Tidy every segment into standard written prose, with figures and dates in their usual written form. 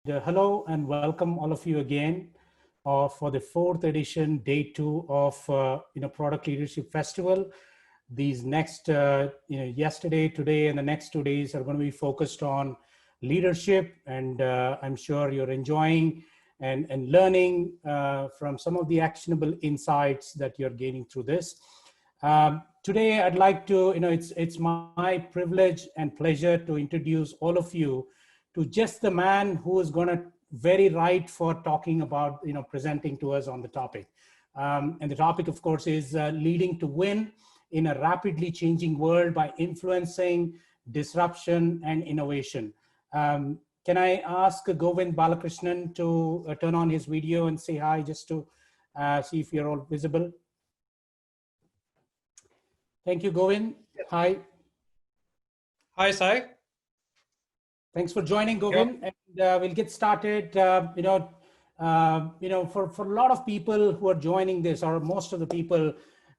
Hello and welcome all of you again for the fourth edition, day 2 of Product Leadership Festival. These next, yesterday, today, and the next 2 days are going to be focused on leadership, and I'm sure you're enjoying and learning from some of the actionable insights that you're gaining through this. Today, I'd like to, it's my privilege and pleasure to introduce all of you to just the man who is going to very right for talking about, presenting to us on the topic. And the topic, of course, is leading to win in a rapidly changing world by influencing disruption and innovation. Can I ask Govind Balakrishnan to turn on his video and say hi, just to see if you're all visible? Thank you, Govind. Hi. Hi, Sai. Thanks for joining, Govind. Yep. And we'll get started. For a lot of people who are joining this, or most of the people,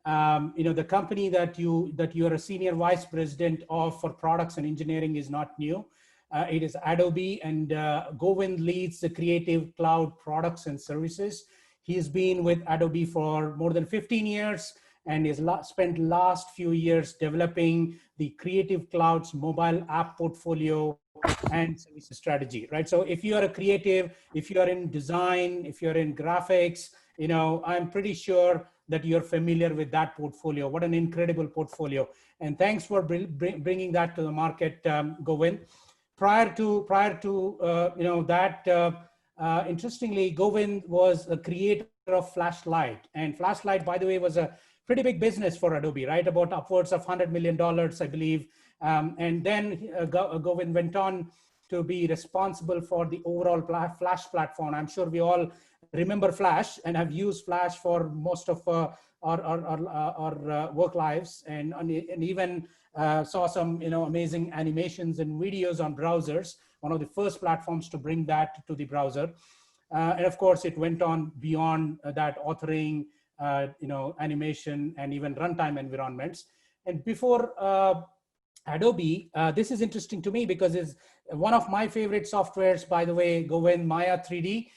the company that you are a senior vice president of for products and engineering is not new. It is Adobe, and Govind leads the Creative Cloud products and services. He's been with Adobe for more than 15 years. And has spent last few years developing the Creative Cloud's mobile app portfolio and services strategy, right? So if you are a creative, if you are in design, if you're in graphics, I'm pretty sure that you're familiar with that portfolio. What an incredible portfolio. And thanks for bringing that to the market, Govind. Prior to interestingly, Govind was a creator of Flashlight. And Flashlight, by the way, was a pretty big business for Adobe, right? About upwards of $100 million, I believe. And then Govind went on to be responsible for the overall Flash platform. I'm sure we all remember Flash and have used Flash for most of our work lives, and even saw some amazing animations and videos on browsers. One of the first platforms to bring that to the browser. And of course, it went on beyond that, authoring, animation, and even runtime environments. And before Adobe, this is interesting to me because it's one of my favorite softwares, by the way, Govind, Maya 3D.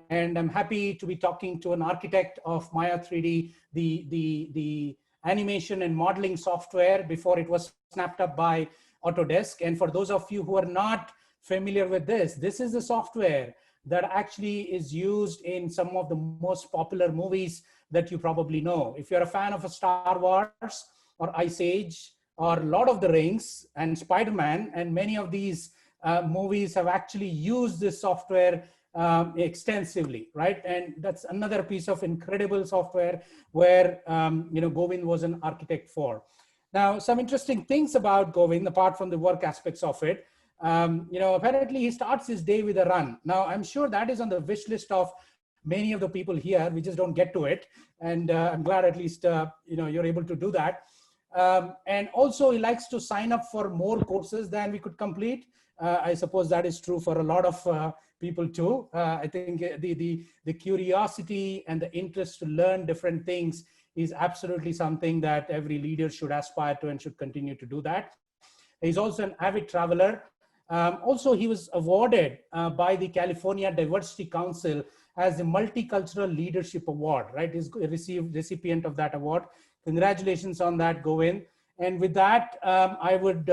And I'm happy to be talking to an architect of Maya 3D, the animation and modeling software before it was snapped up by Autodesk. And for those of you who are not familiar with this is the software that actually is used in some of the most popular movies that you probably know. If you're a fan of a Star Wars or Ice Age or Lord of the Rings and Spider-Man, and many of these movies have actually used this software extensively, right? And that's another piece of incredible software where Govind was an architect for. Now, some interesting things about Govind, apart from the work aspects of it, apparently he starts his day with a run. Now, I'm sure that is on the wish list of many of the people here. We just don't get to it. And I'm glad at least, you're able to do that. And also he likes to sign up for more courses than we could complete. I suppose that is true for a lot of people too. I think the curiosity and the interest to learn different things is absolutely something that every leader should aspire to and should continue to do that. He's also an avid traveler. Also, he was awarded by the California Diversity Council as the Multicultural Leadership Award, right? He's received recipient of that award. Congratulations on that, Govind. And with that, I would,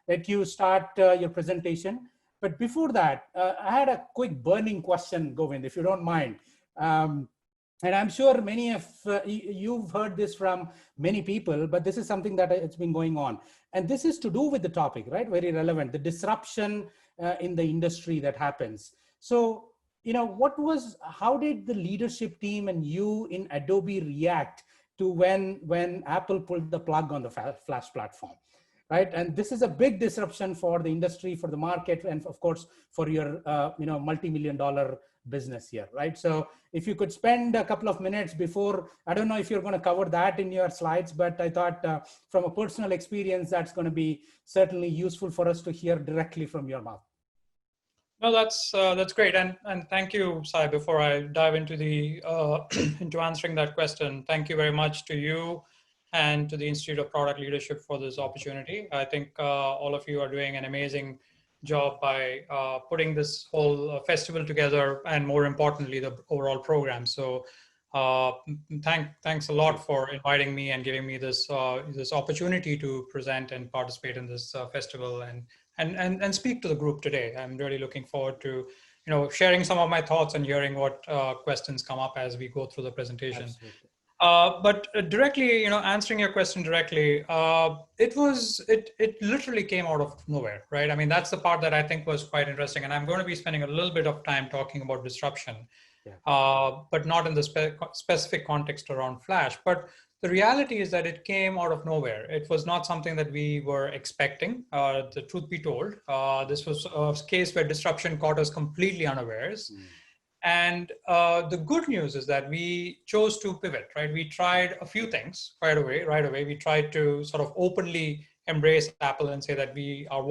let you start your presentation. But before that, I had a quick burning question, Govind, if you don't mind. And I'm sure many of you've heard this from many people, but this is something that it's been going on. And this is to do with the topic, right? Very relevant, the disruption in the industry that happens. So, how did the leadership team and you in Adobe react to when Apple pulled the plug on the Flash platform, right? And this is a big disruption for the industry, for the market, and of course, for your, multi-million-dollar business here, right? So if you could spend a couple of minutes before, I don't know if you're going to cover that in your slides, but I thought from a personal experience, that's going to be certainly useful for us to hear directly from your mouth. No, that's great, and thank you, Sai. Before I dive into the into answering that question, thank you very much to you and to the Institute of Product Leadership for this opportunity. I think all of you are doing an amazing job by putting this whole festival together, and more importantly, the overall program. So thanks a lot for inviting me and giving me this this opportunity to present and participate in this festival and speak to the group today. I'm really looking forward to sharing some of my thoughts and hearing what questions come up as we go through the presentation. Absolutely. But directly, answering your question directly, it literally came out of nowhere, right? I mean, that's the part that I think was quite interesting. And I'm going to be spending a little bit of time talking about disruption, but not in the specific context around Flash. But the reality is that it came out of nowhere. It was not something that we were expecting, the truth be told. This was a case where disruption caught us completely unawares. And the good news is that we chose to pivot, right? We tried a few things right away. We tried to sort of openly embrace Apple and say that we are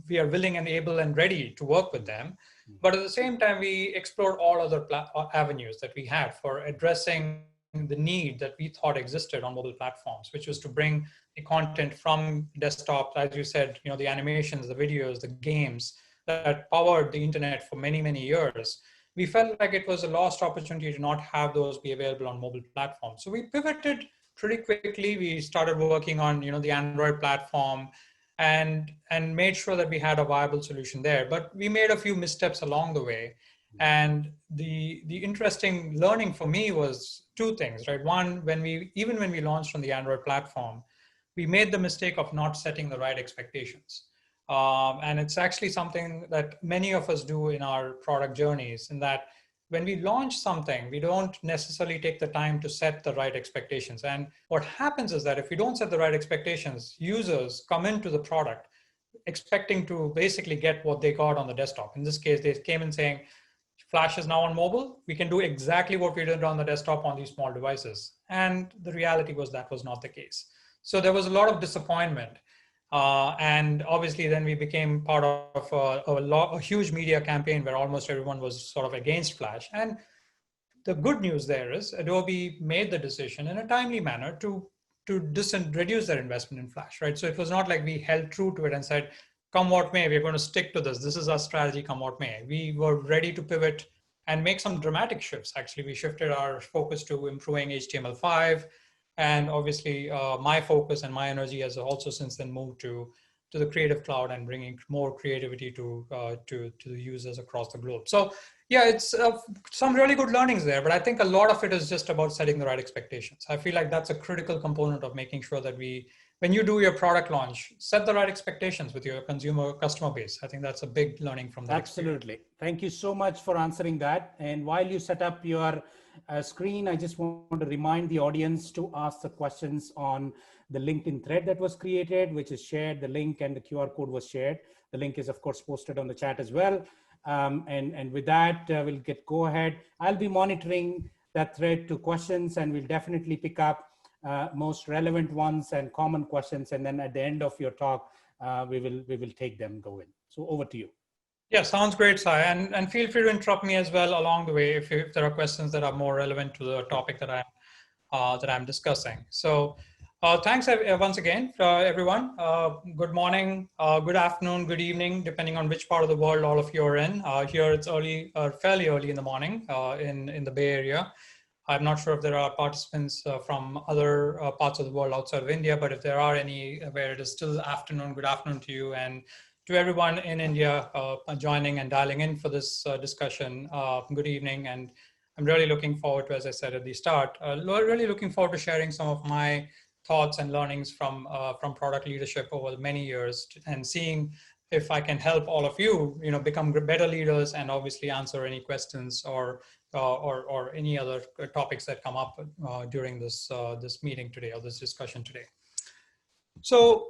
willing and able and ready to work with them. But at the same time, we explored all other avenues that we had for addressing the need that we thought existed on mobile platforms, which was to bring the content from desktop, as you said, the animations, the videos, the games that powered the internet for many, many years. We felt like it was a lost opportunity to not have those be available on mobile platforms. So we pivoted pretty quickly. We started working on the Android platform and made sure that we had a viable solution there. But we made a few missteps along the way. And the interesting learning for me was two things, right? One, when we launched on the Android platform, we made the mistake of not setting the right expectations. And it's actually something that many of us do in our product journeys, in that when we launch something, we don't necessarily take the time to set the right expectations. And what happens is that if we don't set the right expectations, users come into the product expecting to basically get what they got on the desktop. In this case, they came in saying, Flash is now on mobile. We can do exactly what we did on the desktop on these small devices. And the reality was that was not the case. So there was a lot of disappointment. And obviously then we became part of a huge media campaign where almost everyone was sort of against Flash. And the good news there is Adobe made the decision in a timely manner to reduce their investment in Flash, right? So it was not like we held true to it and said, come what may, we're going to stick to this. This is our strategy, come what may. We were ready to pivot and make some dramatic shifts. Actually, we shifted our focus to improving HTML5. And obviously, my focus and my energy has also since then moved to the Creative Cloud and bringing more creativity to the users across the globe. So yeah, it's some really good learnings there, but I think a lot of it is just about setting the right expectations. I feel like that's a critical component of making sure that when you do your product launch, set the right expectations with your customer base. I think that's a big learning from that. Absolutely. Experience. Thank you so much for answering that. And while you set up your screen, I just want to remind the audience to ask the questions on the LinkedIn thread that was created, which is shared. The link and the QR code was shared. The link is, of course, posted on the chat as well. And with that, we'll go ahead. I'll be monitoring that thread to questions, and we'll definitely pick up most relevant ones and common questions. And then at the end of your talk, we will take them, Govind. So over to you. Yeah, sounds great, Sai. And feel free to interrupt me as well along the way if there are questions that are more relevant to the topic that I'm discussing. So thanks once again, everyone. Good morning, good afternoon, good evening, depending on which part of the world all of you are in. Here it's fairly early in the morning in the Bay Area. I'm not sure if there are participants from other parts of the world outside of India, but if there are any where it is still afternoon, good afternoon to you, and to everyone in India joining and dialing in for this discussion, good evening. And I'm really looking forward to, as I said at the start, really looking forward to sharing some of my thoughts and learnings from product leadership over many years, and seeing if I can help all of you, become better leaders, and obviously answer any questions or any other topics that come up during this meeting today, or this discussion today. So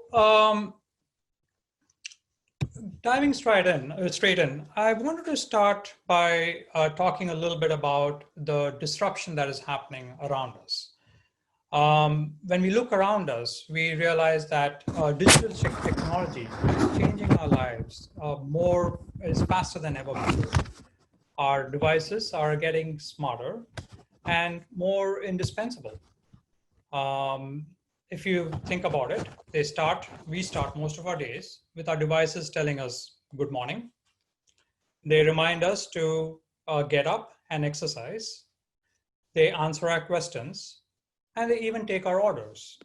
diving straight in, I wanted to start by talking a little bit about the disruption that is happening around us. When we look around us, we realize that digital technology is changing our lives is faster than ever before. Our devices are getting smarter and more indispensable. If you think about it, we start most of our days with our devices telling us good morning. They remind us to get up and exercise. They answer our questions, and they even take our orders.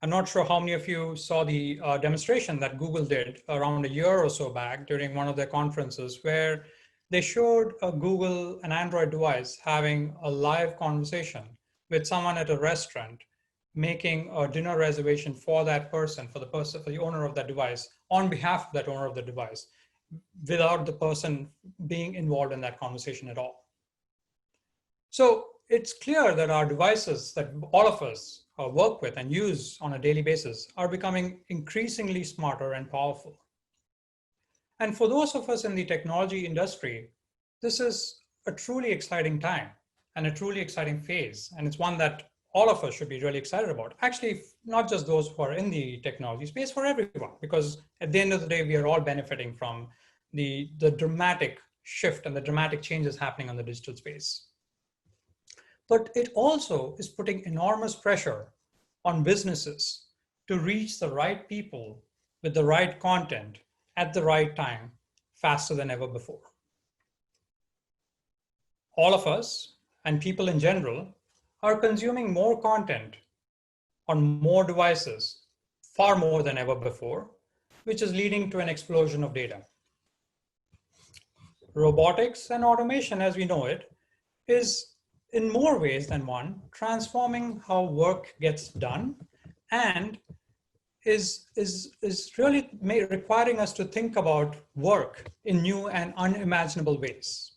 I'm not sure how many of you saw the demonstration that Google did around a year or so back during one of their conferences, where they showed a Google, an Android device, having a live conversation with someone at a restaurant, making a dinner reservation for that person, for the owner of that device, on behalf of that owner of the device, without the person being involved in that conversation at all. So it's clear that our devices that all of us work with and use on a daily basis are becoming increasingly smarter and powerful. And for those of us in the technology industry, this is a truly exciting time and a truly exciting phase. And it's one that all of us should be really excited about. Actually, not just those who are in the technology space, for everyone, because at the end of the day, we are all benefiting from the dramatic shift and the dramatic changes happening on the digital space. But it also is putting enormous pressure on businesses to reach the right people with the right content at the right time, faster than ever before. All of us, and people in general, are consuming more content on more devices, far more than ever before, which is leading to an explosion of data. Robotics and automation, as we know it, is in more ways than one transforming how work gets done, and is really requiring us to think about work in new and unimaginable ways.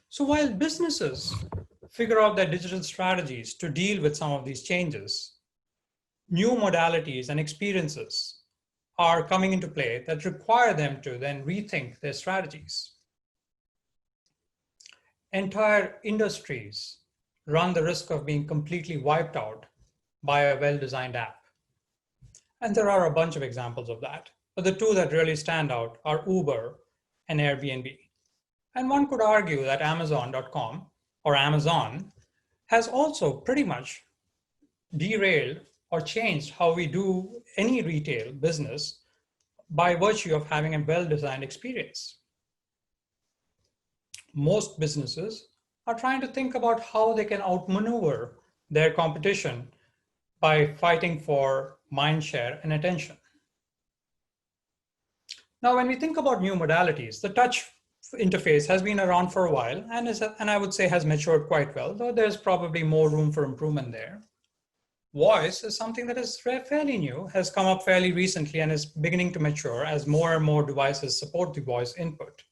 So while businesses figure out their digital strategies to deal with some of these changes, new modalities and experiences are coming into play that require them to then rethink their strategies. Entire industries run the risk of being completely wiped out by a well-designed app. And there are a bunch of examples of that, but the two that really stand out are Uber and Airbnb. And one could argue that Amazon.com or Amazon has also pretty much derailed or changed how we do any retail business by virtue of having a well-designed experience. Most businesses are trying to think about how they can outmaneuver their competition by fighting for mind share and attention. Now, when we think about new modalities, the touch interface has been around for a while and I would say has matured quite well, though there's probably more room for improvement there. Voice is something that is fairly new, has come up fairly recently, and is beginning to mature as more and more devices support the voice input.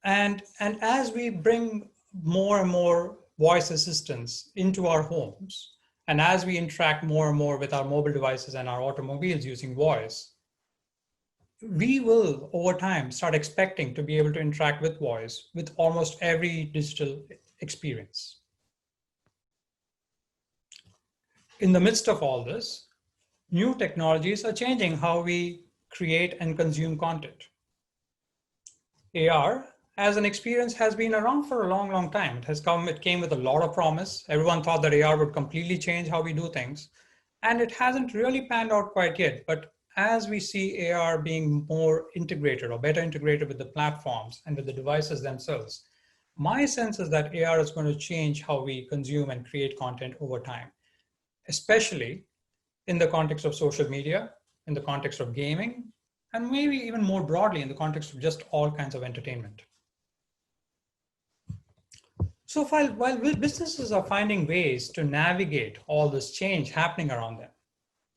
And as we bring more and more voice assistants into our homes, and as we interact more and more with our mobile devices and our automobiles using voice, we will, over time, start expecting to be able to interact with voice with almost every digital experience. In the midst of all this, new technologies are changing how we create and consume content. AR as an experience has been around for a long, long time. It came with a lot of promise. Everyone thought that AR would completely change how we do things. And it hasn't really panned out quite yet. But as we see AR being more integrated or better integrated with the platforms and with the devices themselves, my sense is that AR is going to change how we consume and create content over time, especially in the context of social media, in the context of gaming, and maybe even more broadly in the context of just all kinds of entertainment. So while businesses are finding ways to navigate all this change happening around them,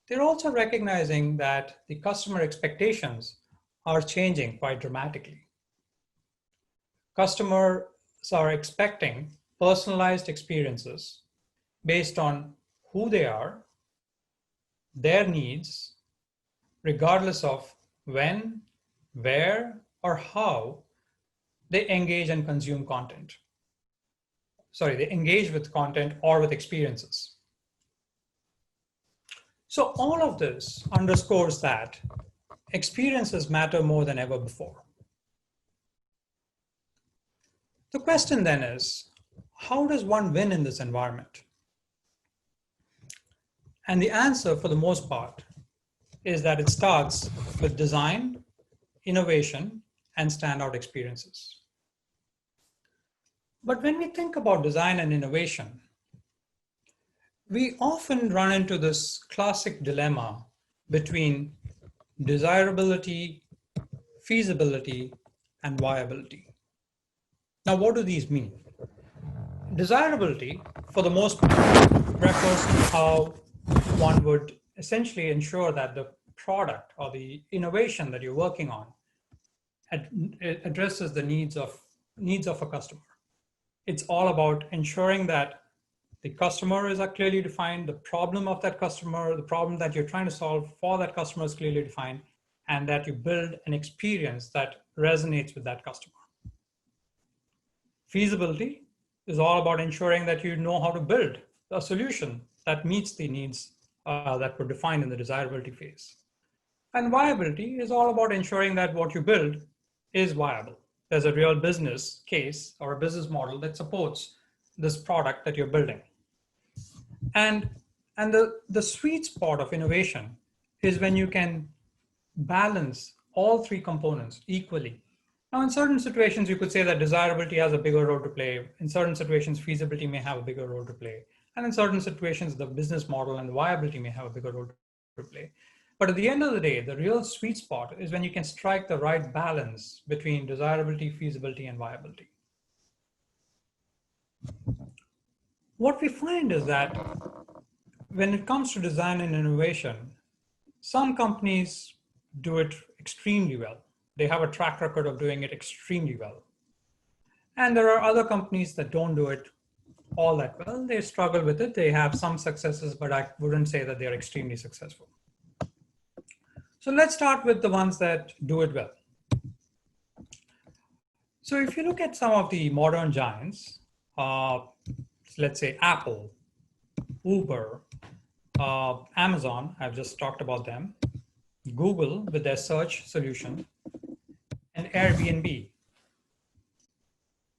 they're also recognizing that the customer expectations are changing quite dramatically. Customers are expecting personalized experiences based on who they are, their needs, regardless of when, where, or how they engage and consume content. They engage with content or with experiences. So all of this underscores that experiences matter more than ever before. The question then is, how does one win in this environment? And the answer, for the most part, is that it starts with design, innovation, and standout experiences. But when we think about design and innovation, we often run into this classic dilemma between desirability, feasibility, and viability. Now, what do these mean? Desirability, for the most part, refers to how one would essentially ensure that the product or the innovation that you're working on addresses the needs of a customer. It's all about ensuring that the customer is clearly defined, the problem of that customer, the problem that you're trying to solve for that customer is clearly defined, and that you build an experience that resonates with that customer. Feasibility is all about ensuring that you know how to build a solution that meets the needs that were defined in the desirability phase. And viability is all about ensuring that what you build is viable. There's a real business case or a business model that supports this product that you're building. And the sweet spot of innovation is when you can balance all three components equally. Now, in certain situations, you could say that desirability has a bigger role to play. In certain situations, feasibility may have a bigger role to play. And in certain situations, the business model and viability may have a bigger role to play. But at the end of the day, the real sweet spot is when you can strike the right balance between desirability, feasibility, and viability. What we find is that when it comes to design and innovation, some companies do it extremely well. They have a track record of doing it extremely well. And there are other companies that don't do it all that well. They struggle with it. They have some successes, but I wouldn't say that they're extremely successful. So let's start with the ones that do it well. So if you look at some of the modern giants, let's say Apple, Uber, Amazon, I've just talked about them, Google with their search solution, and Airbnb.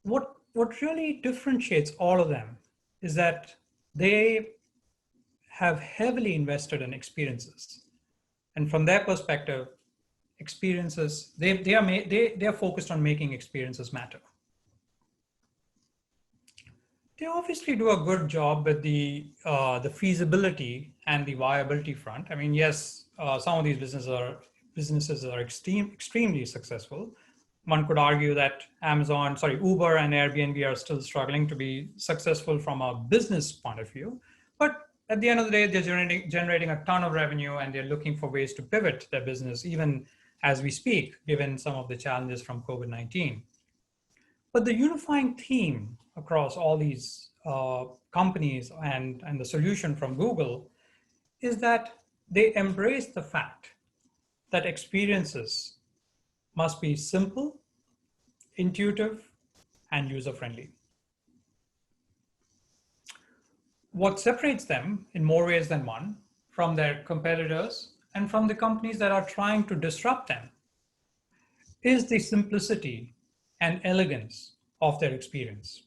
What really differentiates all of them is that they have heavily invested in experiences. And from their perspective, experiences, they are focused on making experiences matter. They obviously do a good job with the feasibility and the viability front. I mean, yes, some of these businesses are extremely successful. One could argue that Uber and Airbnb are still struggling to be successful from a business point of view. But at the end of the day, they're generating a ton of revenue, and they're looking for ways to pivot their business, even as we speak, given some of the challenges from COVID-19. But the unifying theme across all these companies and the solution from Google is that they embrace the fact that experiences must be simple, intuitive, and user-friendly. What separates them in more ways than one from their competitors and from the companies that are trying to disrupt them is the simplicity and elegance of their experience.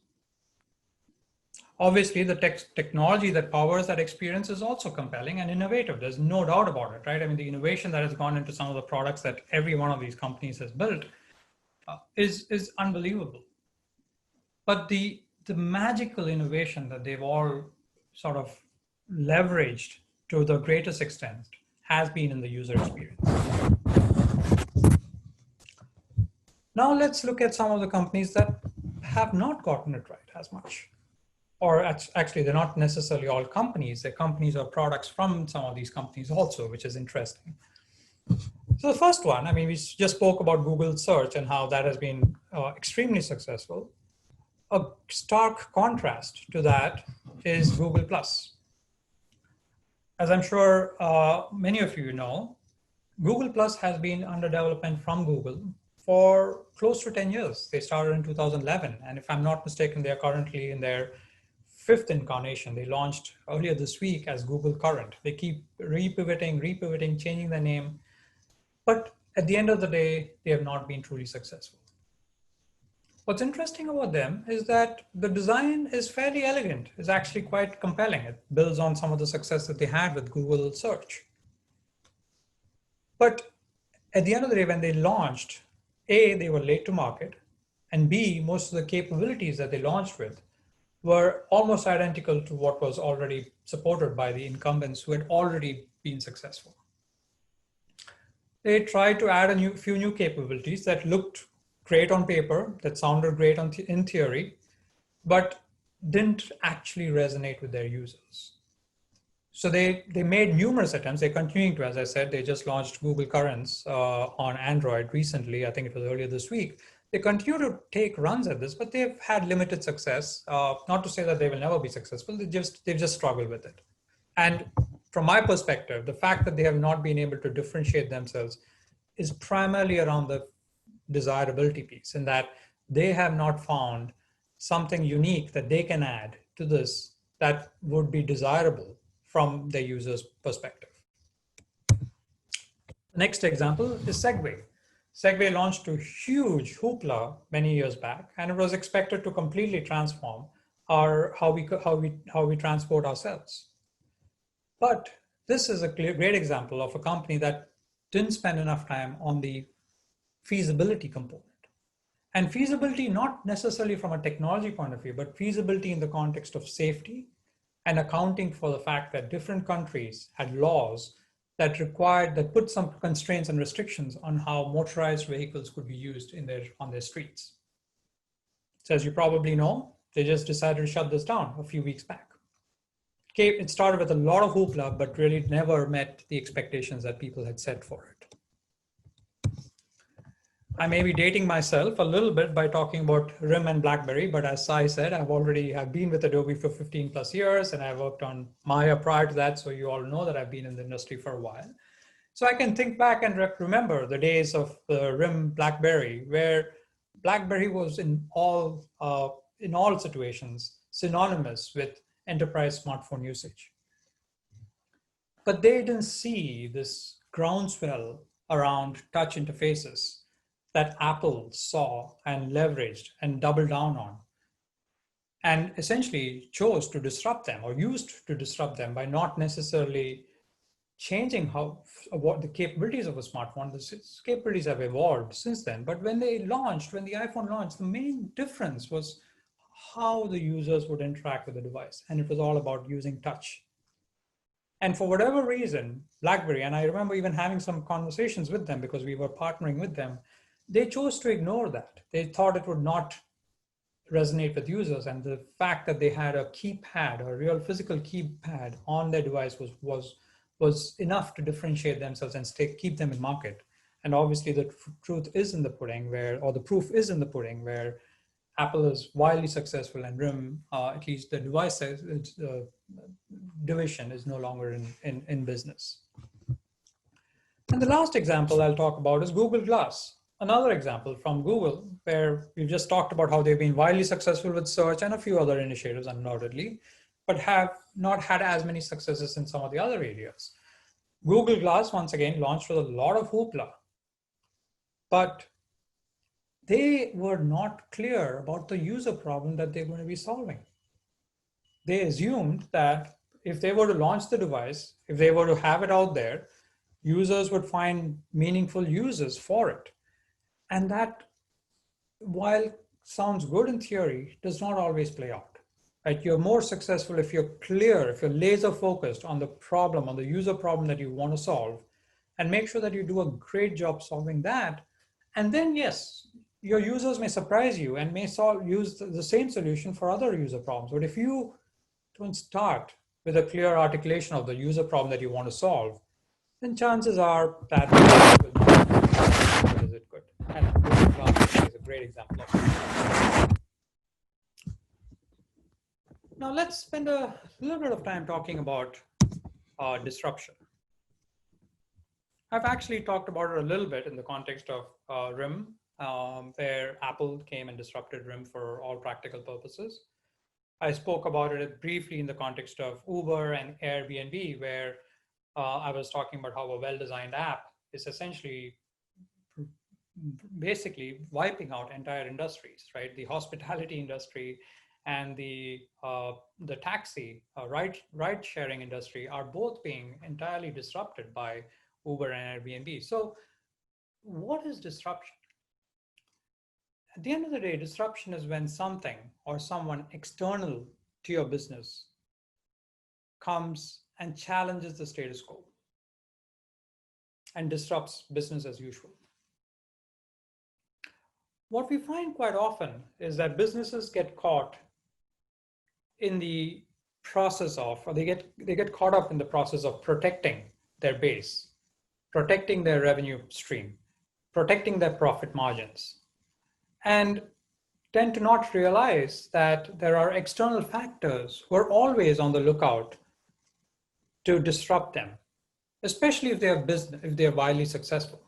Obviously, the technology that powers that experience is also compelling and innovative. There's no doubt about it, right? I mean, the innovation that has gone into some of the products that every one of these companies has built is unbelievable. But the magical innovation that they've all sort of leveraged to the greatest extent has been in the user experience. Now let's look at some of the companies that have not gotten it right as much. Or actually, they're not necessarily all companies. They're companies or products from some of these companies also, which is interesting. So the first one, I mean, we just spoke about Google search and how that has been extremely successful. A stark contrast to that is Google+. As I'm sure many of you know, Google+ has been under development from Google for close to 10 years. They started in 2011. And if I'm not mistaken, they're currently in their 5th incarnation. They launched earlier this week as Google Current. They keep repivoting, changing their name. But at the end of the day, they have not been truly successful. What's interesting about them is that the design is fairly elegant. It's actually quite compelling. It builds on some of the success that they had with Google search. But at the end of the day, when they launched, A, they were late to market, and B, most of the capabilities that they launched with were almost identical to what was already supported by the incumbents who had already been successful. They tried to add a few new capabilities that looked great on paper, that sounded great in theory, but didn't actually resonate with their users. So they made numerous attempts. They're continuing to, as I said, they just launched Google Currents on Android recently. I think it was earlier this week. They continue to take runs at this, but they've had limited success. Not to say that they will never be successful. They've just struggled with it. And from my perspective, the fact that they have not been able to differentiate themselves is primarily around the desirability piece, in that they have not found something unique that they can add to this that would be desirable from their users' perspective. The next example is Segway. Segway launched a huge hoopla many years back, and it was expected to completely transform how we transport ourselves. But this is a great example of a company that didn't spend enough time on the feasibility component. And feasibility, not necessarily from a technology point of view, but feasibility in the context of safety and accounting for the fact that different countries had laws that put some constraints and restrictions on how motorized vehicles could be used on their streets. So as you probably know, they just decided to shut this down a few weeks back. Okay, it started with a lot of hoopla, but really never met the expectations that people had set for it. I may be dating myself a little bit by talking about RIM and BlackBerry, but as Sai said, I've been with Adobe for 15 plus years, and I worked on Maya prior to that, so you all know that I've been in the industry for a while. So I can think back and remember the days of the RIM BlackBerry, where BlackBerry was in all situations synonymous with enterprise smartphone usage. But they didn't see this groundswell around touch interfaces that Apple saw and leveraged and doubled down on, and essentially chose to disrupt them, or used to disrupt them, by not necessarily changing what the capabilities of a smartphone. The capabilities have evolved since then, but when the iPhone launched, the main difference was how the users would interact with the device, and it was all about using touch. And for whatever reason, BlackBerry, and I remember even having some conversations with them because we were partnering with them, they chose to ignore that. They thought it would not resonate with users, and the fact that they had a keypad, a real physical keypad on their device was enough to differentiate themselves and keep them in market. And obviously the proof is in the pudding, where Apple is wildly successful, and RIM, at least the device division, is no longer in business. And the last example I'll talk about is Google Glass. Another example from Google, where we've just talked about how they've been wildly successful with search and a few other initiatives, undoubtedly, but have not had as many successes in some of the other areas. Google Glass, once again, launched with a lot of hoopla, but they were not clear about the user problem that they're going to be solving. They assumed that if they were to launch the device, if they were to have it out there, users would find meaningful uses for it. And that, while sounds good in theory, does not always play out. Right? You're more successful if you're clear, if you're laser focused on the problem, on the user problem that you want to solve, and make sure that you do a great job solving that. And then, yes, your users may surprise you and may use the same solution for other user problems. But if you don't start with a clear articulation of the user problem that you want to solve, then chances are that will not be as good as it could. And Google Glass is a great example of that. Now let's spend a little bit of time talking about disruption. I've actually talked about it a little bit in the context of RIM, where Apple came and disrupted RIM for all practical purposes. I spoke about it briefly in the context of Uber and Airbnb, where I was talking about how a well-designed app is essentially basically wiping out entire industries, right? The hospitality industry and the taxi ride-sharing industry are both being entirely disrupted by Uber and Airbnb. So what is disruption? At the end of the day, disruption is when something or someone external to your business comes and challenges the status quo and disrupts business as usual. What we find quite often is that businesses get caught in the process of, or they get caught up in the process of protecting their base, protecting their revenue stream, protecting their profit margins, and tend to not realize that there are external factors who are always on the lookout to disrupt them, especially if they are wildly successful.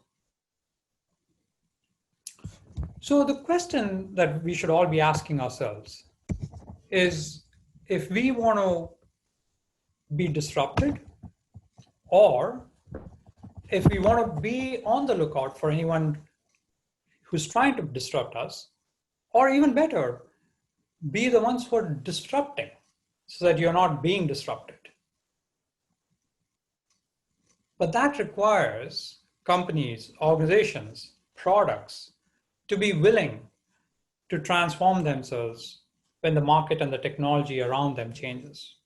So the question that we should all be asking ourselves is, if we want to be disrupted, or if we want to be on the lookout for anyone who's trying to disrupt us, or even better, be the ones who are disrupting so that you're not being disrupted. But that requires companies, organizations, products to be willing to transform themselves when the market and the technology around them changes.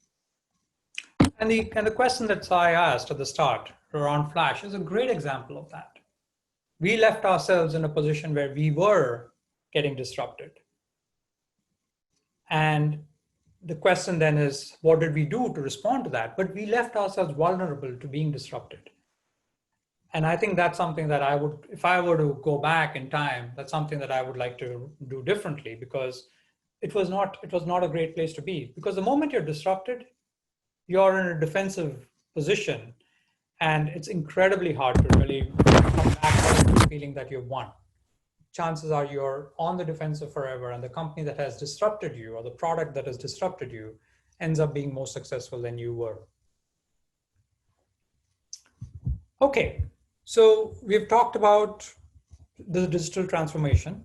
And the question that Sai asked at the start around Flash is a great example of that. We left ourselves in a position where we were getting disrupted. And the question then is, what did we do to respond to that? But we left ourselves vulnerable to being disrupted. And I think that's something that I would, if I were to go back in time, that's something that I would like to do differently, because it was not a great place to be. Because the moment you're disrupted, you're in a defensive position, and it's incredibly hard to really come back to the feeling that you've won. Chances are you're on the defensive forever, and the company that has disrupted you, or the product that has disrupted you, ends up being more successful than you were. Okay, so we've talked about the digital transformation.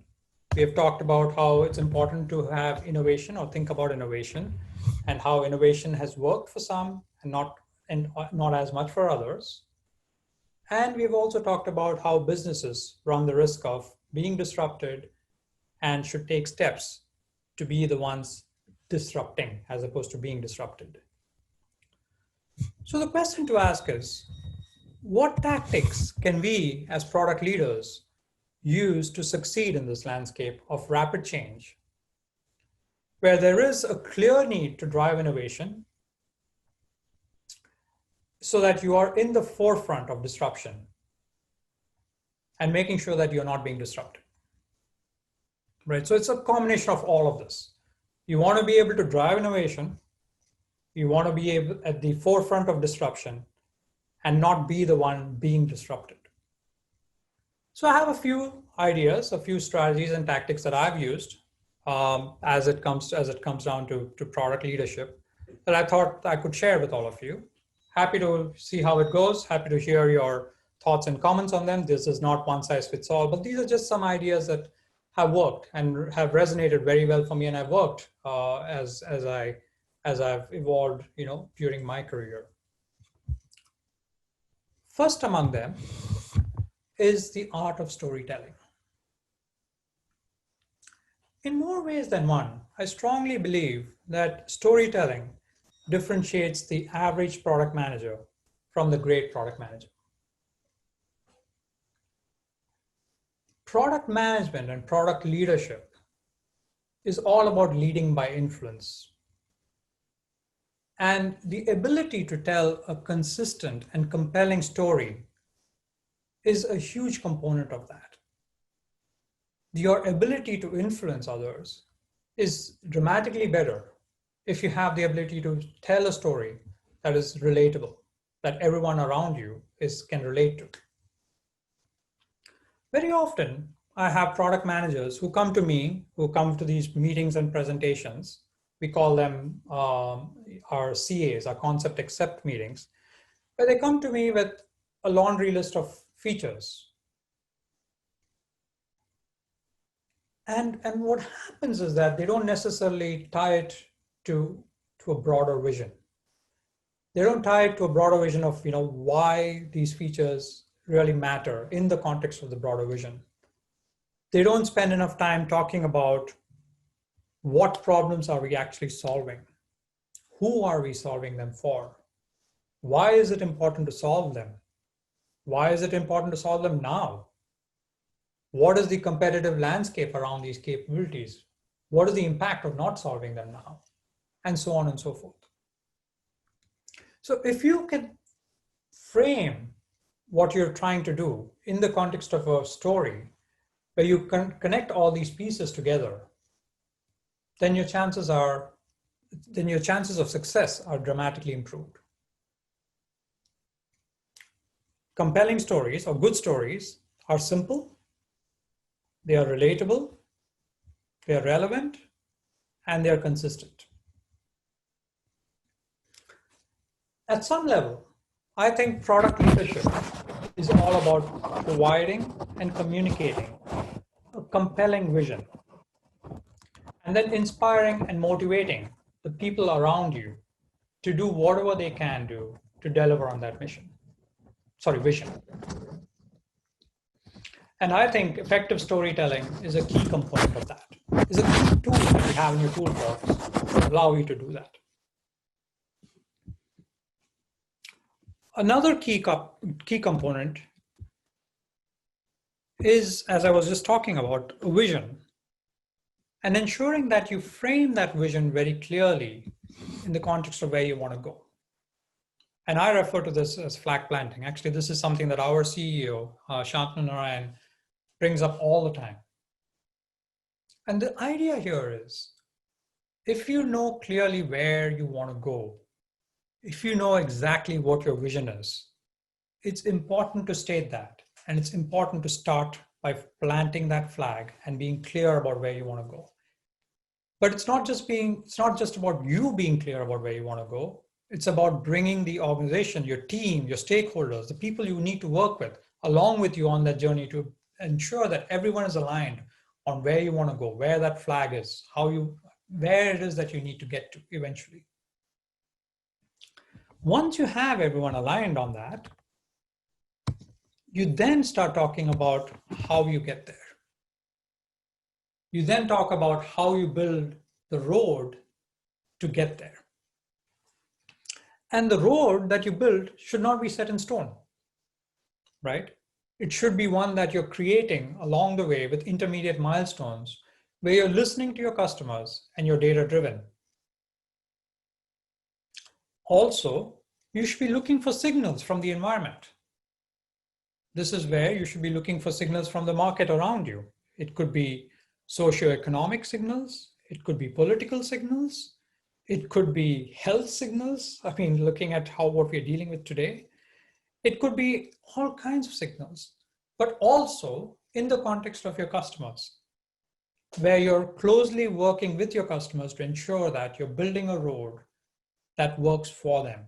We have talked about how it's important to have innovation or think about innovation, and how innovation has worked for some and not as much for others. And we've also talked about how businesses run the risk of being disrupted and should take steps to be the ones disrupting as opposed to being disrupted. So the question to ask is, what tactics can we as product leaders use to succeed in this landscape of rapid change, where there is a clear need to drive innovation so that you are in the forefront of disruption and making sure that you're not being disrupted, right? So it's a combination of all of this. You want to be able to drive innovation, you want to be able at the forefront of disruption, and not be the one being disrupted. So I have a few ideas, a few strategies and tactics that I've used as it comes down to product leadership that I thought I could share with all of you. Happy to see how it goes. Happy to hear your thoughts and comments on them. This is not one size fits all, but these are just some ideas that have worked and have resonated very well for me, and I've worked as I've evolved, during my career. First among them is the art of storytelling. In more ways than one, I strongly believe that storytelling differentiates the average product manager from the great product manager. Product management and product leadership is all about leading by influence. And the ability to tell a consistent and compelling story is a huge component of that. Your ability to influence others is dramatically better if you have the ability to tell a story that is relatable, that everyone around you can relate to. Very often, I have product managers who come to me, who come to these meetings and presentations. We call them our CAs, our concept accept meetings, where they come to me with a laundry list of features. And what happens is that they don't necessarily tie it to a broader vision. They don't tie it to a broader vision of, why these features really matter in the context of the broader vision. They don't spend enough time talking about what problems are we actually solving? Who are we solving them for? Why is it important to solve them? Why is it important to solve them now? What is the competitive landscape around these capabilities? What is the impact of not solving them now? And so on and so forth. So if you can frame what you're trying to do in the context of a story where you can connect all these pieces together, then your chances of success are dramatically improved. Compelling stories or good stories are simple, they are relatable, they are relevant, and they are consistent. At some level, I think product leadership is all about providing and communicating a compelling vision, and then inspiring and motivating the people around you to do whatever they can do to deliver on that vision. And I think effective storytelling is a key component of that. It's a key tool that you have in your toolbox to allow you to do that. Another key component is, as I was just talking about, a vision, and ensuring that you frame that vision very clearly in the context of where you want to go. And I refer to this as flag planting. Actually, this is something that our CEO, Shantanu Narayan, brings up all the time. And the idea here is, if you know clearly where you want to go, if you know exactly what your vision is, it's important to state that. And it's important to start by planting that flag and being clear about where you want to go. But it's not just about you being clear about where you want to go. It's about bringing the organization, your team, your stakeholders, the people you need to work with, along with you on that journey to ensure that everyone is aligned on where you want to go, where that flag is, where it is that you need to get to eventually. Once you have everyone aligned on that, you then start talking about how you get there. You then talk about how you build the road to get there. And the road that you build should not be set in stone, right? It should be one that you're creating along the way with intermediate milestones where you're listening to your customers and you're data-driven. Also, you should be looking for signals from the environment. This is where you should be looking for signals from the market around you. It could be socioeconomic signals, it could be political signals, it could be health signals. I mean, looking at what we're dealing with today, it could be all kinds of signals, but also in the context of your customers, where you're closely working with your customers to ensure that you're building a road that works for them.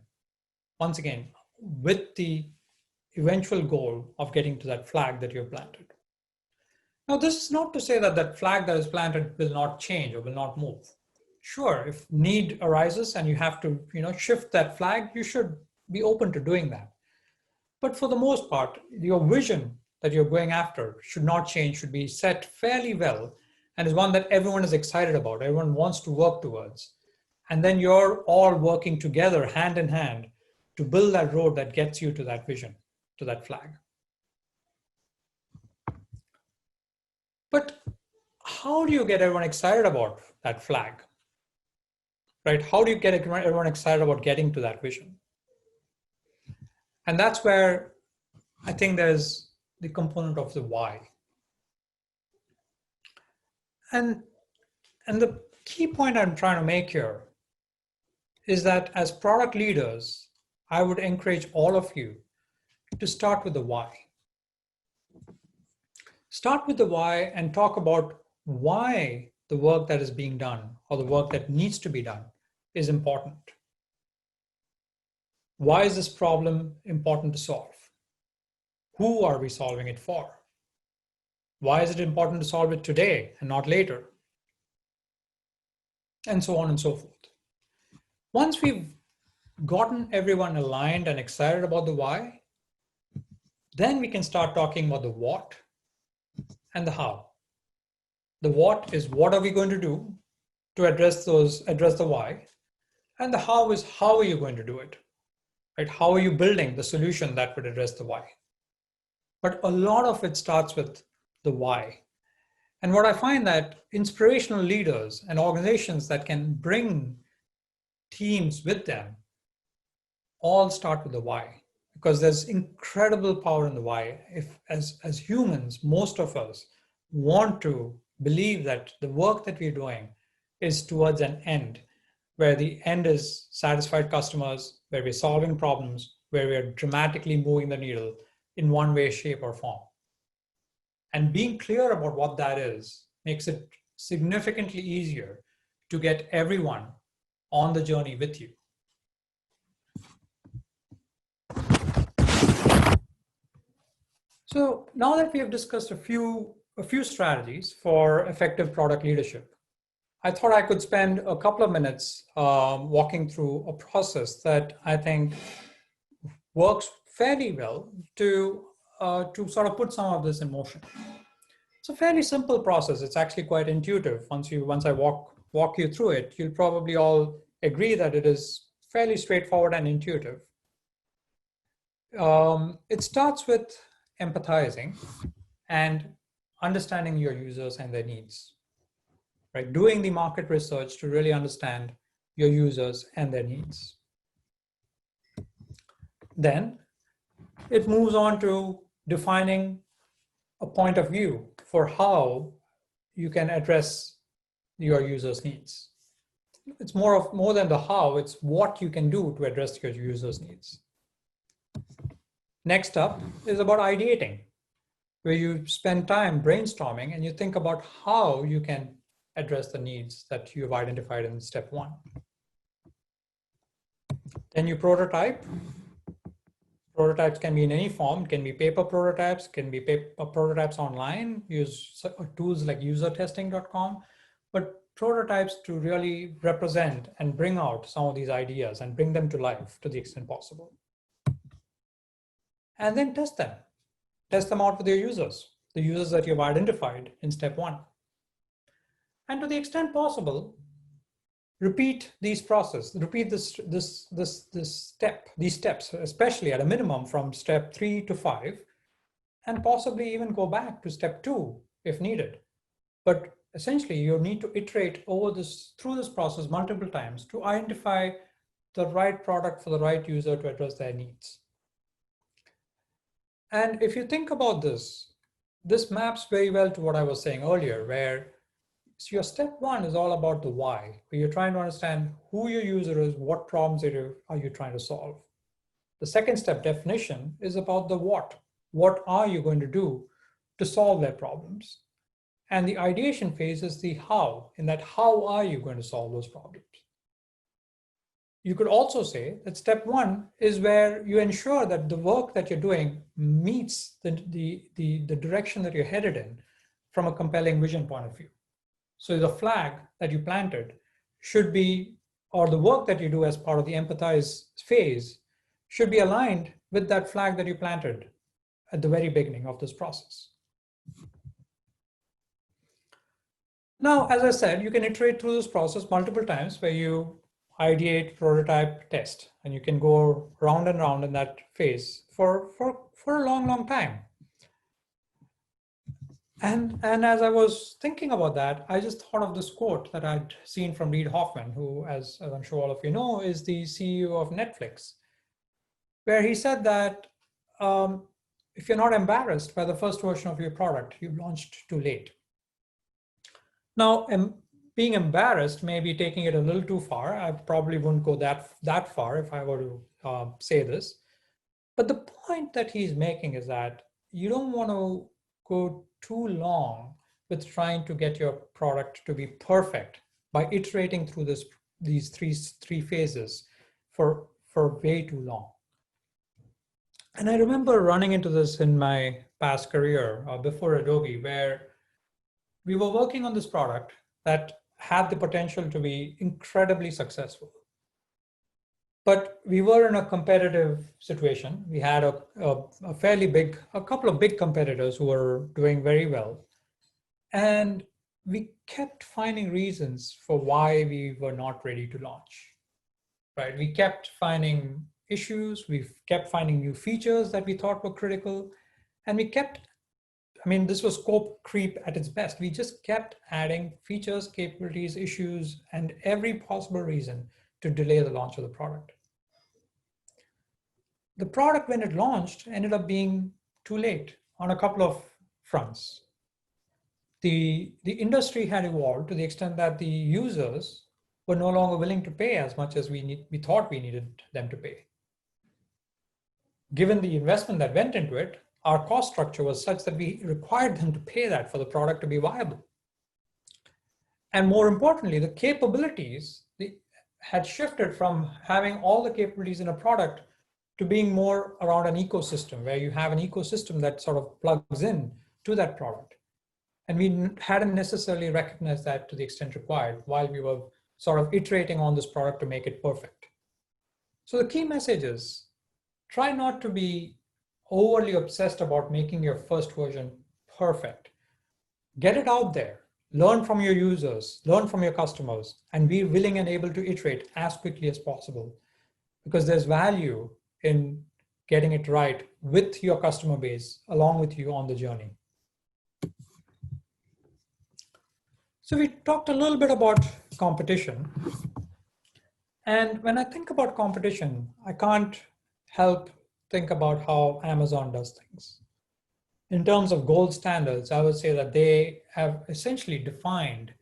Once again, with the eventual goal of getting to that flag that you've planted. Now, this is not to say that that flag that is planted will not change or will not move. Sure, if need arises and you have to, shift that flag, you should be open to doing that. But for the most part, your vision that you're going after should not change, should be set fairly well, and is one that everyone is excited about, everyone wants to work towards. And then you're all working together, hand in hand, to build that road that gets you to that vision, to that flag. But how do you get everyone excited about that flag? Right? How do you get everyone excited about getting to that vision? And that's where I think there's the component of the why. And the key point I'm trying to make here is that as product leaders, I would encourage all of you to start with the why. Start with the why and talk about why the work that is being done or the work that needs to be done is important. Why is this problem important to solve? Who are we solving it for? Why is it important to solve it today and not later? And so on and so forth. Once we've gotten everyone aligned and excited about the why, then we can start talking about the what and the how. The what is what are we going to do to address the why, and the how is how are you going to do it, right? How are you building the solution that would address the why? But a lot of it starts with the why. And what I find that inspirational leaders and organizations that can bring teams with them all start with the why, because there's incredible power in the why. If as humans, most of us want to believe that the work that we're doing is towards an end, where the end is satisfied customers, where we're solving problems, where we're dramatically moving the needle in one way, shape, or form. And being clear about what that is makes it significantly easier to get everyone on the journey with you. So now that we have discussed a few strategies for effective product leadership, I thought I could spend a couple of minutes walking through a process that I think works fairly well to sort of put some of this in motion. It's a fairly simple process. It's actually quite intuitive. Once I walk you through it, you'll probably all agree that it is fairly straightforward and intuitive. It starts with empathizing and understanding your users and their needs, right? Doing the market research to really understand your users and their needs. Then it moves on to defining a point of view for how you can address your users' needs. It's more than the how, it's what you can do to address your users' needs. Next up is about ideating, where you spend time brainstorming and you think about how you can address the needs that you've identified in step one. Then you prototype. Prototypes can be in any form. It can be paper prototypes, can be prototypes online, use tools like usertesting.com, but prototypes to really represent and bring out some of these ideas and bring them to life to the extent possible. And then test them. Test them out with your users, the users that you've identified in step one. And to the extent possible, repeat these steps, especially at a minimum from step 3 to 5, and possibly even go back to step 2 if needed. But essentially, you need to iterate through this process multiple times to identify the right product for the right user to address their needs. And if you think about this maps very well to what I was saying earlier, where your step one is all about the why, where you're trying to understand who your user is, what problems are you trying to solve. The second step, definition, is about the what. What are you going to do to solve their problems? And the ideation phase is the how, in that how are you going to solve those problems? You could also say that step one is where you ensure that the work that you're doing meets the direction that you're headed in from a compelling vision point of view. So the flag that you planted should be, or the work that you do as part of the empathize phase should be aligned with that flag that you planted at the very beginning of this process. Now, as I said, you can iterate through this process multiple times where you ideate, prototype, test, and you can go round and round in that phase for a long time. And as I was thinking about that, I just thought of this quote that I'd seen from Reid Hoffman, who, as I'm sure all of you know, is the CEO of Netflix, where he said that if you're not embarrassed by the first version of your product, you've launched too late. Now, being embarrassed may be taking it a little too far. I probably wouldn't go that far if I were to say this. But the point that he's making is that you don't want to go too long with trying to get your product to be perfect by iterating through these three phases for way too long. And I remember running into this in my past career before Adobe, where we were working on this product that had the potential to be incredibly successful. But we were in a competitive situation. We had a couple of big competitors who were doing very well. And we kept finding reasons for why we were not ready to launch, right? We kept finding issues. We kept finding new features that we thought were critical. And this was scope creep at its best. We just kept adding features, capabilities, issues, and every possible reason to delay the launch of the product. The product, when it launched, ended up being too late on a couple of fronts. The industry had evolved to the extent that the users were no longer willing to pay as much as we thought we needed them to pay. Given the investment that went into it, our cost structure was such that we required them to pay that for the product to be viable. And more importantly, the capabilities had shifted from having all the capabilities in a product to being more around an ecosystem, where you have an ecosystem that sort of plugs in to that product. And we hadn't necessarily recognized that to the extent required while we were sort of iterating on this product to make it perfect. So the key message is, try not to be overly obsessed about making your first version perfect. Get it out there, learn from your users, learn from your customers, and be willing and able to iterate as quickly as possible, because there's value in getting it right with your customer base along with you on the journey. So we talked a little bit about competition. And when I think about competition, I can't help think about how Amazon does things. In terms of gold standards, I would say that they have essentially defined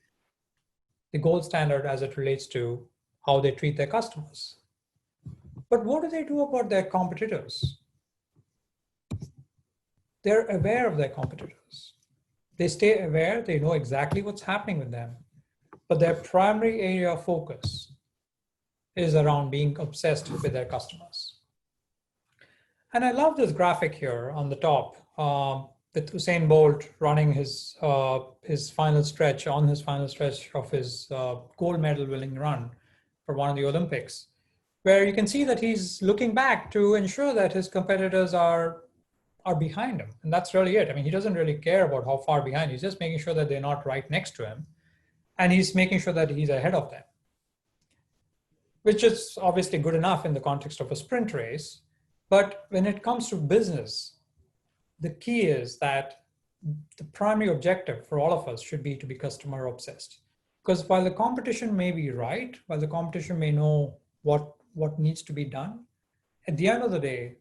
the gold standard as it relates to how they treat their customers. But what do they do about their competitors? They're aware of their competitors. They stay aware, they know exactly what's happening with them, but their primary area of focus is around being obsessed with their customers. And I love this graphic here on the top with Usain Bolt running his final stretch of his gold medal winning run for one of the Olympics, where you can see that he's looking back to ensure that his competitors are behind him. And that's really it. I mean, he doesn't really care about how far behind. He's just making sure that they're not right next to him. And he's making sure that he's ahead of them, which is obviously good enough in the context of a sprint race. But when it comes to business, the key is that the primary objective for all of us should be to be customer obsessed. Because while the competition may be right, while the competition may know what needs to be done, at the end of the day,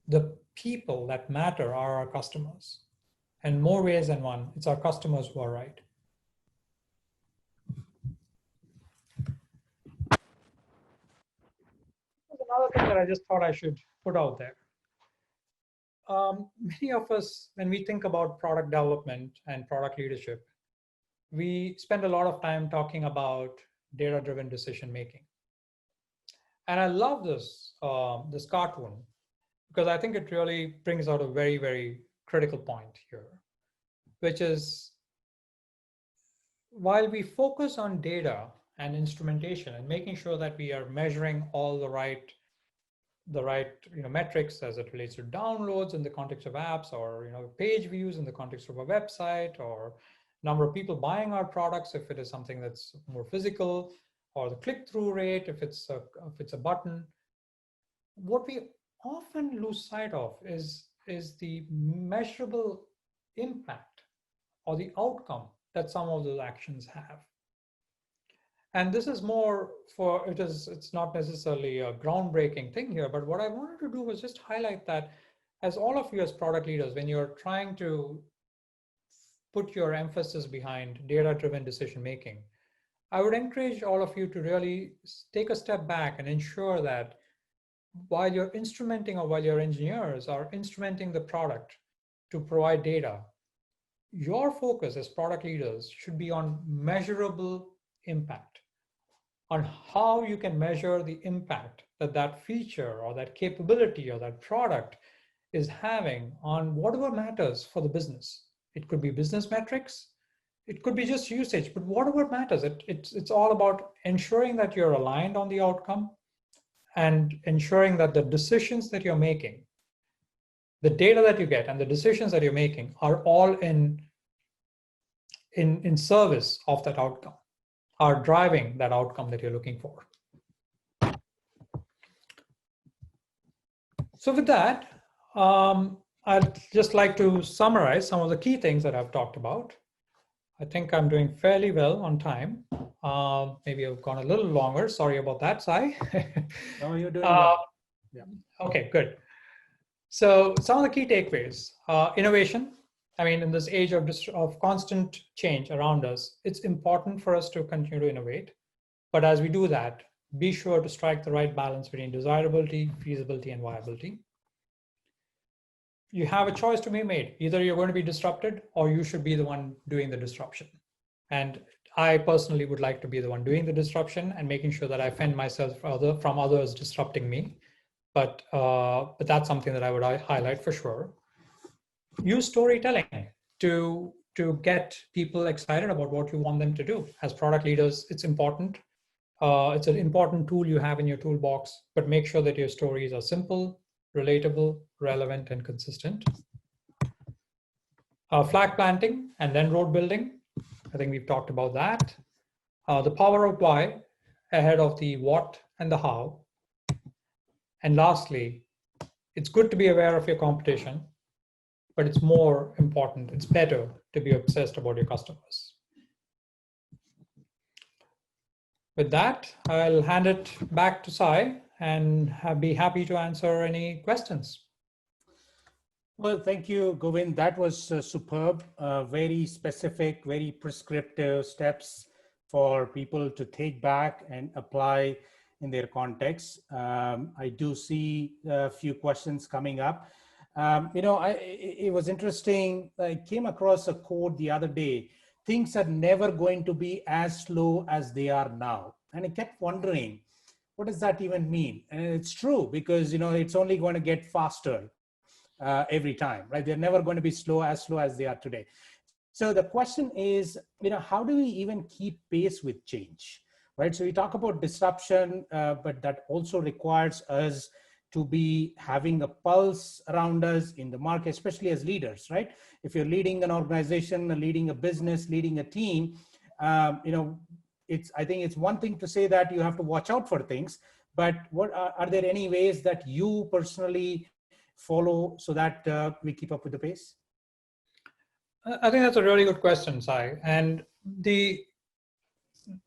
the people that matter are our customers. And more ways than one, it's our customers who are right. Another thing that I just thought I should put out there. Many of us, when we think about product development and product leadership, we spend a lot of time talking about data-driven decision-making. And I love this cartoon, because I think it really brings out a very, very critical point here, which is, while we focus on data and instrumentation and making sure that we are measuring all the right metrics as it relates to downloads in the context of apps, or page views in the context of a website, or number of people buying our products if it is something that's more physical, or the click-through rate if it's a button. What we often lose sight of is the measurable impact or the outcome that some of those actions have. And this is more it's not necessarily a groundbreaking thing here, but what I wanted to do was just highlight that as all of you as product leaders, when you're trying to put your emphasis behind data-driven decision-making, I would encourage all of you to really take a step back and ensure that while you're instrumenting, or while your engineers are instrumenting the product to provide data, your focus as product leaders should be on measurable impact, on how you can measure the impact that that feature or that capability or that product is having on whatever matters for the business. It could be business metrics, it could be just usage, but whatever matters, it's all about ensuring that you're aligned on the outcome and ensuring that the decisions that you're making, the data that you get and the decisions that you're making are all in service of that outcome, are driving that outcome that you're looking for. So with that, I'd just like to summarize some of the key things that I've talked about. I think I'm doing fairly well on time. Maybe I've gone a little longer. Sorry about that, Sai. No, you're doing well. Yeah. Okay, good. So some of the key takeaways, innovation. I mean, in this age of constant change around us, it's important for us to continue to innovate. But as we do that, be sure to strike the right balance between desirability, feasibility, and viability. You have a choice to be made. Either you're going to be disrupted or you should be the one doing the disruption. And I personally would like to be the one doing the disruption and making sure that I fend myself from others disrupting me. But that's something that I would highlight for sure. Use storytelling to get people excited about what you want them to do. As product leaders, it's important. It's an important tool you have in your toolbox, but make sure that your stories are simple, relatable, relevant, and consistent. Flag planting and then road building. I think we've talked about that. The power of why ahead of the what and the how. And lastly, it's good to be aware of your competition, but it's more important, it's better to be obsessed about your customers. With that, I'll hand it back to Sai and be happy to answer any questions. Well, thank you, Govind. That was superb, very specific, very prescriptive steps for people to take back and apply in their context. I do see a few questions coming up. It was interesting. I came across a quote the other day. Things are never going to be as slow as they are now. And I kept wondering, what does that even mean? And it's true, because it's only going to get faster every time, right? They're never going to be slow as they are today. So the question is, how do we even keep pace with change, right? So we talk about disruption, but that also requires us to be having a pulse around us in the market, especially as leaders, right? If you're leading an organization, leading a business, leading a team, I think it's one thing to say that you have to watch out for things, but what are there any ways that you personally follow so that we keep up with the pace? I think that's a really good question, Sai. And the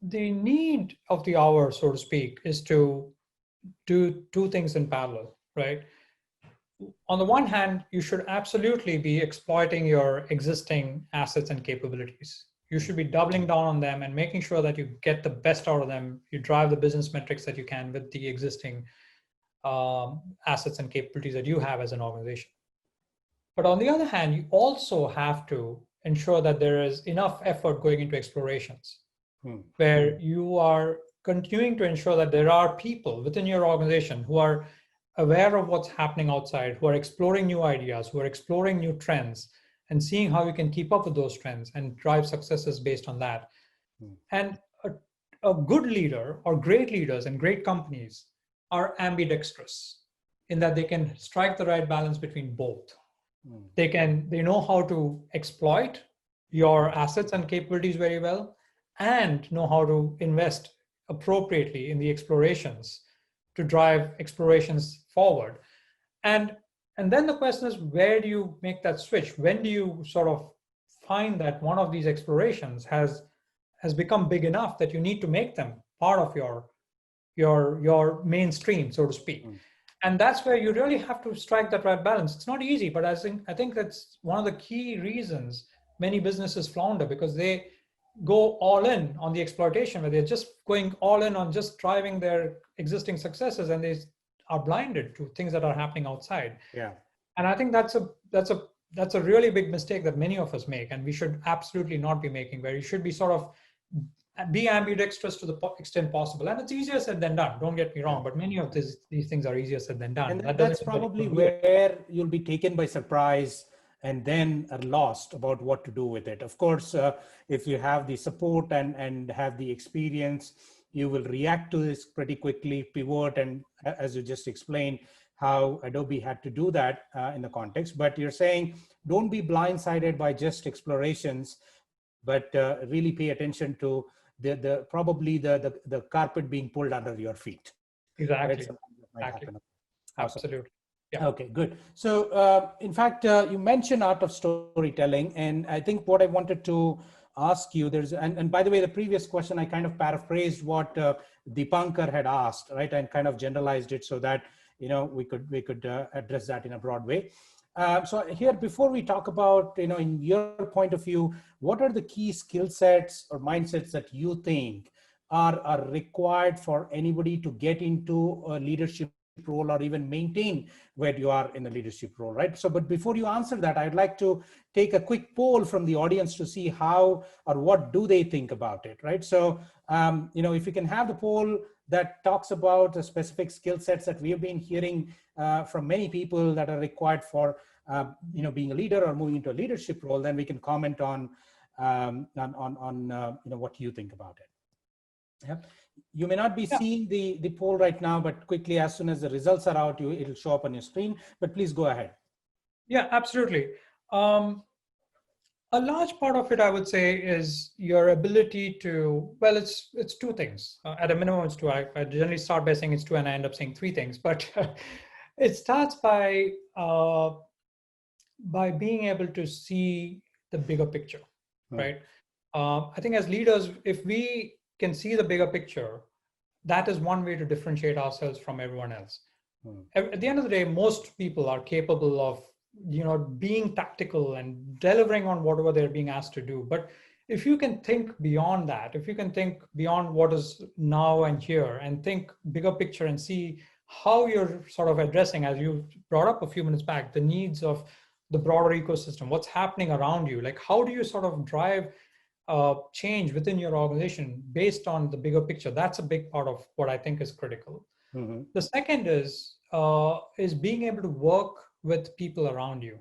need of the hour, so to speak, is to do two things in parallel, right? On the one hand, you should absolutely be exploiting your existing assets and capabilities. You should be doubling down on them and making sure that you get the best out of them. You drive the business metrics that you can with the existing assets and capabilities that you have as an organization. But on the other hand, you also have to ensure that there is enough effort going into explorations, where you are continuing to ensure that there are people within your organization who are aware of what's happening outside, who are exploring new ideas, who are exploring new trends, and seeing how you can keep up with those trends and drive successes based on that. And a good leader or great leaders and great companies are ambidextrous in that they can strike the right balance between both. They know how to exploit your assets and capabilities very well, and know how to invest appropriately in the explorations to drive explorations forward. And then the question is, where do you make that switch? When do you sort of find that one of these explorations has become big enough that you need to make them part of your mainstream, so to speak? And that's where you really have to strike that right balance. It's not easy, but I think that's one of the key reasons many businesses flounder, because they go all in on the exploitation, where they're just going all in on just driving their existing successes, and they are blinded to things that are happening outside. Yeah. And I think that's a really big mistake that many of us make, and we should absolutely not be making, where you should be sort of be ambidextrous to the extent possible. And it's easier said than done, don't get me wrong, but many of these things are easier said than done. And that's probably where you'll be taken by surprise and then are lost about what to do with it. Of course, if you have the support and have the experience You will react to this pretty quickly, pivot, and as you just explained, how Adobe had to do that in the context. But you're saying don't be blindsided by just explorations, but really pay attention to probably the carpet being pulled under your feet. Exactly. Right? Might Exactly. happen. Awesome. Absolutely. Yeah. Okay, good. So in fact, you mentioned art of storytelling, and I think what I wanted to ask you, and by the way, the previous question, I kind of paraphrased what Dipankar had asked, right? And kind of generalized it so that, we could address that in a broad way. So here, before we talk about, in your point of view, what are the key skill sets or mindsets that you think are required for anybody to get into a leadership role or even maintain where you are in the leadership role, right? So, but before you answer that, I'd like to take a quick poll from the audience to see how or what do they think about it, right? So, if you can have the poll that talks about the specific skill sets that we have been hearing from many people that are required for, being a leader or moving into a leadership role, then we can comment on what you think about it. Yeah. You may not be seeing the poll right now, but quickly, as soon as the results are out, it'll show up on your screen, but please go ahead. Yeah, absolutely. A large part of it, I would say, is your ability to, well, it's two things. At a minimum, it's two. I generally start by saying it's two, and I end up saying three things. But it starts by being able to see the bigger picture, right? I think as leaders, if we can see the bigger picture, that is one way to differentiate ourselves from everyone else. At the end of the day, most people are capable of being tactical and delivering on whatever they're being asked to do. But if you can think beyond that, if you can think beyond what is now and here and think bigger picture and see how you're sort of addressing, as you brought up a few minutes back, the needs of the broader ecosystem, what's happening around you, like how do you sort of drive change within your organization based on the bigger picture? That's a big part of what I think is critical. The second is being able to work with people around you,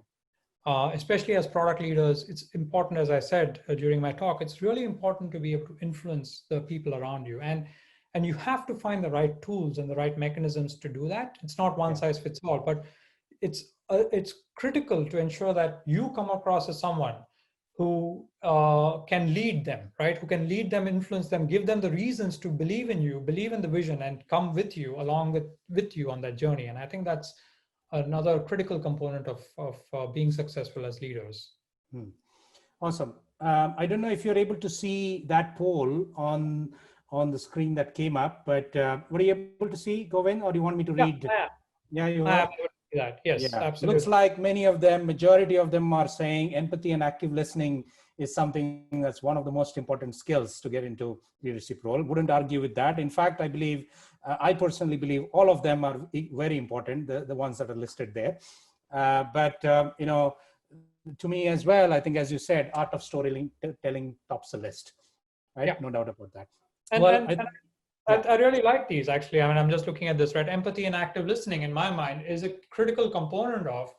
especially as product leaders. It's important, as I said during my talk, it's really important to be able to influence the people around you, and you have to find the right tools and the right mechanisms to do that. It's not one size fits all, but it's critical to ensure that you come across as someone who can lead them, right? Who can lead them, influence them, give them the reasons to believe in you, believe in the vision, and come with you along with you on that journey. And I think that's another critical component of being successful as leaders. Awesome. I don't know if you're able to see that poll on the screen that came up, but were you able to see, Govind, or do you want me to read? Yeah, you are. That. Yes, absolutely. Looks like majority of them are saying empathy and active listening is something that's one of the most important skills to get into leadership role. Wouldn't argue with that. In fact, I personally believe all of them are very important, the ones that are listed there. But to me as well, I think, as you said, art of storytelling tops the list, right? Yeah. No doubt about that. I really like these, actually. I mean, I'm just looking at this, right? Empathy and active listening, in my mind, is a critical component of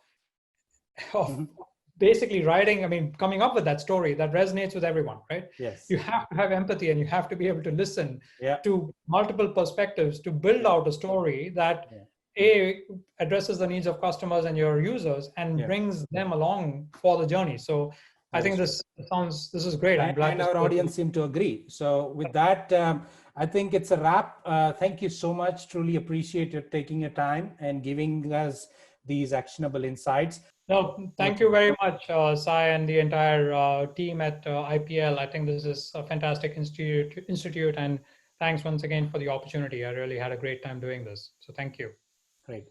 basically writing, coming up with that story that resonates with everyone, right? Yes. You have to have empathy, and you have to be able to listen to multiple perspectives to build out a story that addresses the needs of customers and your users and brings them along for the journey. So I think this is great. I'm glad. And our audience seem to agree. So with that, I think it's a wrap. Thank you so much. Truly appreciate you taking your time and giving us these actionable insights. No, thank you very much, Sai, and the entire team at IPL. I think this is a fantastic institute, and thanks once again for the opportunity. I really had a great time doing this. So thank you. Great.